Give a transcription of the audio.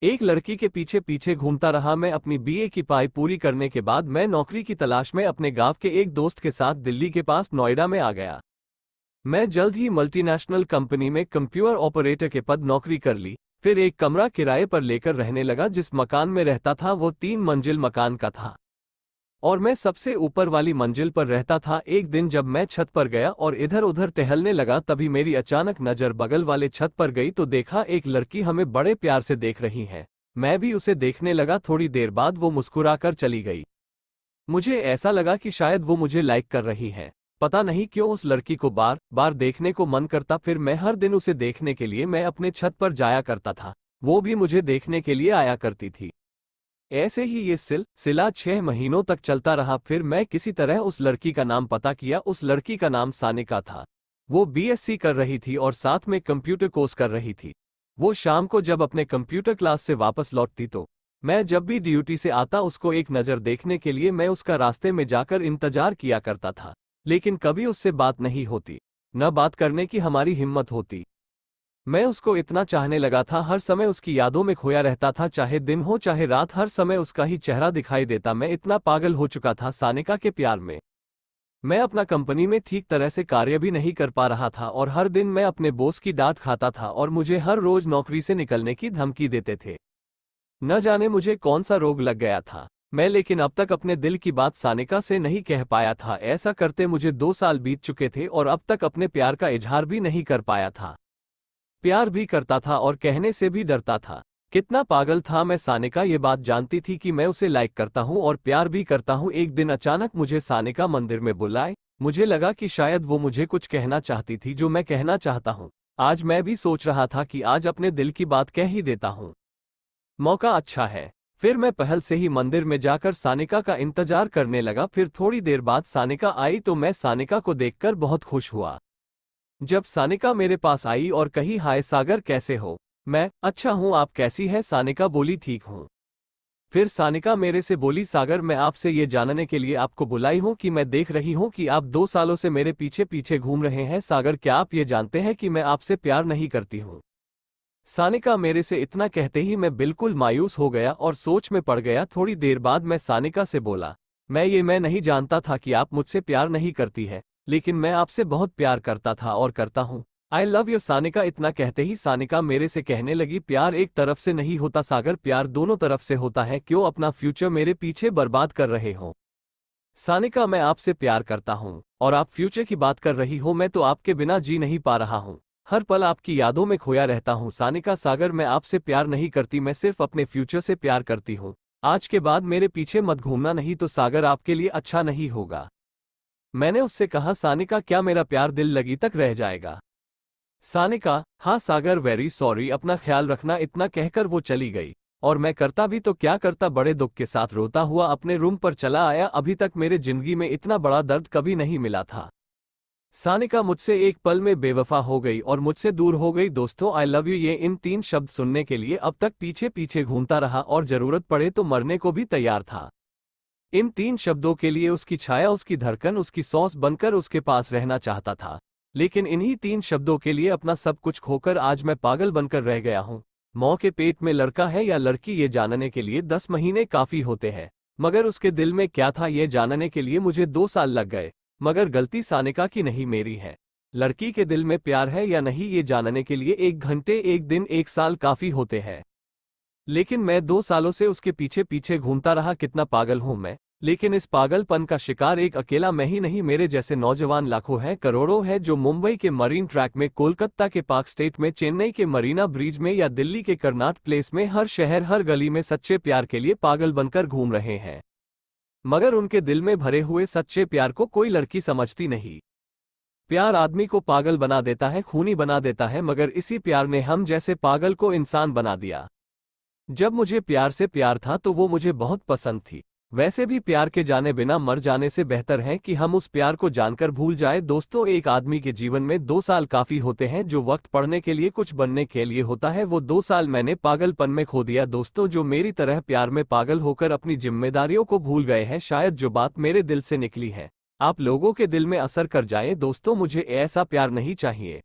एक लड़की के पीछे पीछे घूमता रहा मैं अपनी बीए की पढ़ाई पूरी करने के बाद मैं नौकरी की तलाश में अपने गांव के एक दोस्त के साथ दिल्ली के पास नोएडा में आ गया। मैं जल्द ही मल्टीनेशनल कंपनी में कंप्यूटर ऑपरेटर के पद नौकरी कर ली। फिर एक कमरा किराए पर लेकर रहने लगा। जिस मकान में रहता था वो 3 मंजिल मकान का था और मैं सबसे ऊपर वाली मंजिल पर रहता था। एक दिन जब मैं छत पर गया और इधर उधर टहलने लगा तभी मेरी अचानक नजर बगल वाले छत पर गई तो देखा एक लड़की हमें बड़े प्यार से देख रही है। मैं भी उसे देखने लगा। थोड़ी देर बाद वो मुस्कुराकर चली गई। मुझे ऐसा लगा कि शायद वो मुझे लाइक कर रही है। पता नहीं क्यों उस लड़की को बार बार देखने को मन करता। फिर मैं हर दिन उसे देखने के लिए मैं अपने छत पर जाया करता था। वो भी मुझे देखने के लिए आया करती थी। ऐसे ही ये सिलसिला 6 महीनों तक चलता रहा। फिर मैं किसी तरह उस लड़की का नाम पता किया। उस लड़की का नाम सानिका था। वो बीएससी कर रही थी और साथ में कंप्यूटर कोर्स कर रही थी। वो शाम को जब अपने कंप्यूटर क्लास से वापस लौटती तो मैं जब भी ड्यूटी से आता उसको एक नज़र देखने के लिए मैं उसका रास्ते में जाकर इंतजार किया करता था। लेकिन कभी उससे बात नहीं होती, न बात करने की हमारी हिम्मत होती। मैं उसको इतना चाहने लगा था, हर समय उसकी यादों में खोया रहता था। चाहे दिन हो चाहे रात, हर समय उसका ही चेहरा दिखाई देता। मैं इतना पागल हो चुका था सानिका के प्यार में। मैं अपना कंपनी में ठीक तरह से कार्य भी नहीं कर पा रहा था और हर दिन मैं अपने बॉस की डांट खाता था और मुझे हर रोज नौकरी से निकलने की धमकी देते थे। न जाने मुझे कौन सा रोग लग गया था मैं लेकिन अब तक अपने दिल की बात सानिका से नहीं कह पाया था। ऐसा करते मुझे 2 साल बीत चुके थे और अब तक अपने प्यार का इजहार भी नहीं कर पाया था। प्यार भी करता था और कहने से भी डरता था। कितना पागल था मैं। सानिका ये बात जानती थी कि मैं उसे लाइक करता हूँ और प्यार भी करता हूँ। एक दिन अचानक मुझे सानिका मंदिर में बुलाए। मुझे लगा कि शायद वो मुझे कुछ कहना चाहती थी जो मैं कहना चाहता हूँ। आज मैं भी सोच रहा था कि आज अपने दिल की बात कह ही देता हूँ। मौका अच्छा है। फिर मैं पहल से ही मंदिर में जाकर सानिका का इंतजार करने लगा। फिर थोड़ी देर बाद सानिका आई तो मैं सानिका को देखकर बहुत खुश हुआ। जब सानिका मेरे पास आई और कही, हाय सागर कैसे हो। मैं अच्छा हूँ, आप कैसी है। सानिका बोली, ठीक हूँ। फिर सानिका मेरे से बोली, सागर मैं आपसे ये जानने के लिए आपको बुलाई हूँ कि मैं देख रही हूँ कि आप 2 सालों से मेरे पीछे पीछे घूम रहे हैं। सागर क्या आप ये जानते हैं कि मैं आपसे प्यार नहीं करती हूँ। सानिका मेरे से इतना कहते ही मैं बिल्कुल मायूस हो गया और सोच में पड़ गया। थोड़ी देर बाद मैं सानिका से बोला, मैं नहीं जानता था कि आप मुझसे प्यार नहीं करती है, लेकिन मैं आपसे बहुत प्यार करता था और करता हूँ। I love you. सानिका इतना कहते ही सानिका मेरे से कहने लगी, प्यार एक तरफ से नहीं होता सागर, प्यार दोनों तरफ से होता है। क्यों अपना फ्यूचर मेरे पीछे बर्बाद कर रहे हो। सानिका मैं आपसे प्यार करता हूँ और आप फ्यूचर की बात कर रही हो। मैं तो आपके बिना जी नहीं पा रहा हूँ। हर पल आपकी यादों में खोया रहता हूँ। सानिका, सागर मैं आपसे प्यार नहीं करती, मैं सिर्फ अपने फ्यूचर से प्यार करती हूँ। आज के बाद मेरे पीछे मत घूमना, नहीं तो सागर आपके लिए अच्छा नहीं होगा। मैंने उससे कहा, सानिका क्या मेरा प्यार दिल लगी तक रह जाएगा। सानिका, हाँ सागर वेरी सॉरी, अपना ख्याल रखना। इतना कहकर वो चली गई और मैं करता भी तो क्या करता, बड़े दुख के साथ रोता हुआ अपने रूम पर चला आया। अभी तक मेरे जिंदगी में इतना बड़ा दर्द कभी नहीं मिला था। सानिका मुझसे एक पल में बेवफा हो गई और मुझसे दूर हो गई। दोस्तों, आई लव यू ये इन 3 शब्द सुनने के लिए अब तक पीछे पीछे घूमता रहा और जरूरत पड़े तो मरने को भी तैयार था। इन 3 शब्दों के लिए उसकी छाया, उसकी धड़कन, उसकी सांस बनकर उसके पास रहना चाहता था। लेकिन इन्हीं 3 शब्दों के लिए अपना सब कुछ खोकर आज मैं पागल बनकर रह गया हूँ। माँ के पेट में लड़का है या लड़की ये जानने के लिए 10 महीने काफी होते हैं, मगर उसके दिल में क्या था ये जानने के लिए मुझे 2 साल लग गए। मगर गलती सानिका की नहीं मेरी है। लड़की के दिल में प्यार है या नहीं ये जानने के लिए 1 घंटे, 1 दिन, 1 साल काफी होते हैं। लेकिन मैं 2 सालों से उसके पीछे पीछे घूमता रहा। कितना पागल हूं मैं। लेकिन इस पागलपन का शिकार एक अकेला मैं ही नहीं, मेरे जैसे नौजवान लाखों हैं, करोड़ों हैं, जो मुंबई के मरीन ट्रैक में, कोलकाता के पार्क स्टेट में, चेन्नई के मरीना ब्रिज में या दिल्ली के कर्नाट प्लेस में, हर शहर हर गली में सच्चे प्यार के लिए पागल बनकर घूम रहे हैं। मगर उनके दिल में भरे हुए सच्चे प्यार को कोई लड़की समझती नहीं। प्यार आदमी को पागल बना देता है, खूनी बना देता है, मगर इसी प्यार ने हम जैसे पागल को इंसान बना दिया। जब मुझे प्यार से प्यार था तो वो मुझे बहुत पसंद थी। वैसे भी प्यार के जाने बिना मर जाने से बेहतर है कि हम उस प्यार को जानकर भूल जाए। दोस्तों, एक आदमी के जीवन में 2 साल काफी होते हैं। जो वक्त पढ़ने के लिए, कुछ बनने के लिए होता है, वो 2 साल मैंने पागलपन में खो दिया। दोस्तों, जो मेरी तरह प्यार में पागल होकर अपनी जिम्मेदारियों को भूल गए हैं, शायद जो बात मेरे दिल से निकली है आप लोगों के दिल में असर कर जाए। दोस्तों, मुझे ऐसा प्यार नहीं चाहिए।